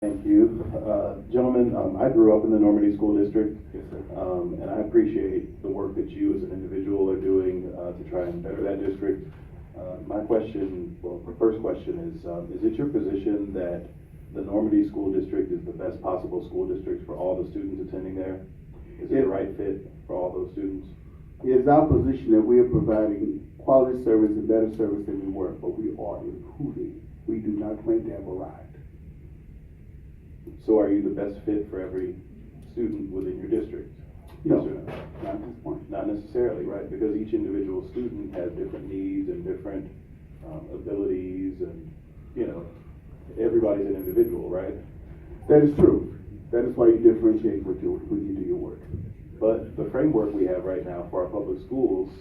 Thank you. Gentlemen, I grew up in the Normandy School District, and I appreciate the work that you as an individual are doing to try and better that district. My first question is it your position that the Normandy School District is the best possible school district for all the students attending there? Is it the right fit for all those students? It is our position that we are providing quality service and better service than we were, but we are improving. We do not claim to have arrived. So are you the best fit for every student within your district? No, Yes or no? not at this point. Not necessarily, right? Because each individual student has different needs and different abilities, and everybody's an individual, right? That is true. That is why you differentiate when you do your work. But the framework we have right now for our public schools,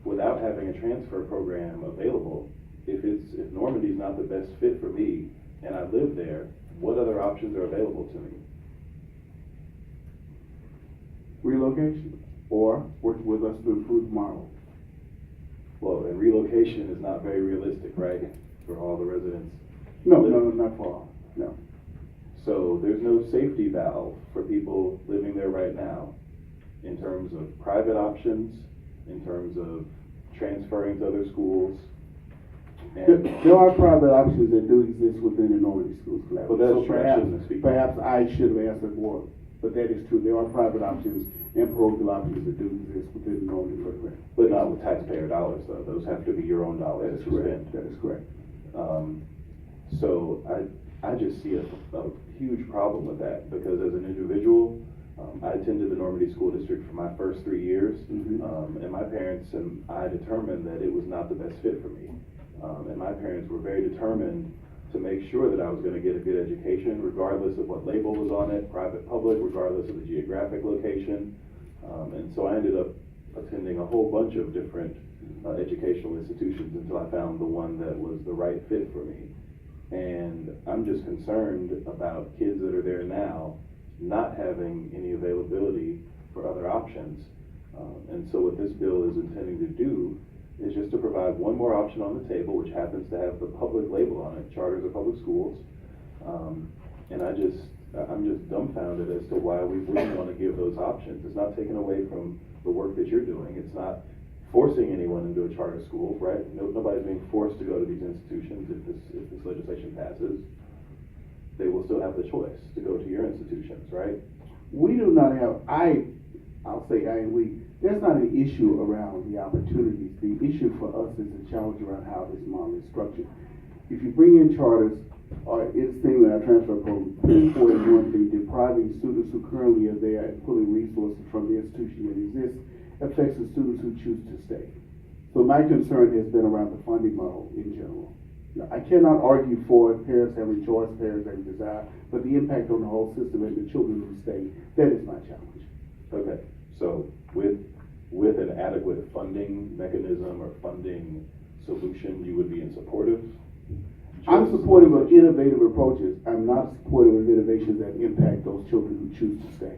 without having a transfer program available, if Normandy's not the best fit for me and I live there, what other options are available to me? Relocation, or working with us to improve the model. Well, and relocation is not very realistic, right, for all the residents? No, not for all. No. So there's no safety valve for people living there right now in terms of private options, in terms of transferring to other schools. And There are private options that do exist within the Normandy Schools Collaborative. Well, that's So true. I shouldn't speak. perhaps I should have answered more, but that is true. There are private options and parochial options that do exist within the Normandy program. But not with taxpayer dollars, though. Those have to be your own dollars That is to correct. spend. That is correct. So I just see a huge problem with that, because as an individual, I attended the Normandy School District for my first 3 years, Mhm. and my parents and I determined that it was not the best fit for me. And my parents were very determined to make sure that I was going to get a good education, regardless of what label was on it, private, public, regardless of the geographic location. And so I ended up attending a whole bunch of different educational institutions until I found the one that was the right fit for me. And I'm just concerned about kids that are there now not having any availability for other options. And so what this bill is intending to do is just to provide one more option on the table, which happens to have the public label on it, charters of public schools. And I'm just dumbfounded as to why we wouldn't want to give those options. It's not taken away from the work that you're doing. It's not forcing anyone into a charter school, right? Nobody's being forced to go to these institutions if this legislation passes. They will still have the choice to go to your institutions, right? We do not have, I'll say I and we, there's not an issue around the opportunities. The issue for us is the challenge around how this model is structured. If you bring in charters, or it's thing with our transfer program, for one thing, depriving students who currently are there and pulling resources from the institution that exists affects the students who choose to stay. So my concern has been around the funding model in general. I cannot argue for parents having choice, parents having desire, but the impact on the whole system and the children who stay, that is my challenge. Okay, so with an adequate funding mechanism or funding solution, you would be in supportive? I'm supportive of innovative approaches. I'm not supportive of innovations that impact those children who choose to stay.